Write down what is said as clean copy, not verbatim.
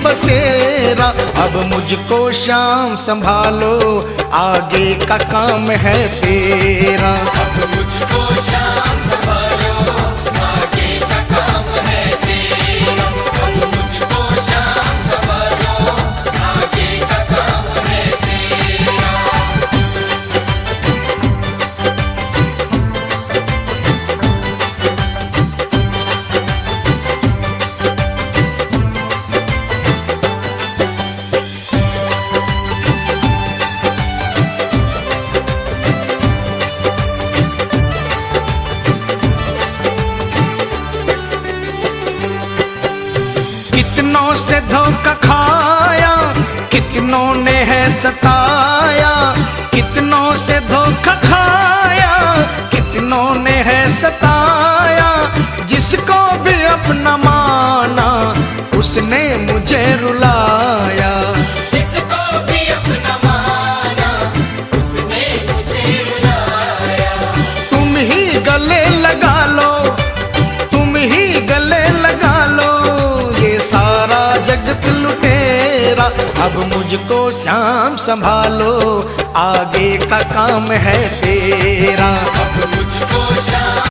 बसेरा। अब मुझको श्याम संभालो, आगे का काम है तेरा। अब मुझको श्याम संभालो, आगे का काम है तेरा। अब मुझको श्याम संभालो, आगे का काम है तेरा। कितनों से धोखा खाया, कितनों ने है सताया। कितनों से धोखा खाया, कितनों ने है सताया। जिसको भी अपना माना, उसने मुझे रुलाया। जिसको भी अपना माना, उसने मुझे रुलाया। तुम ही गले लगा लो, तुम ही गले लगा लो, ये सारा जगत लुटेरा। अब मुझको श्याम संभालो, आगे का काम है तेरा। अब मुझको श्याम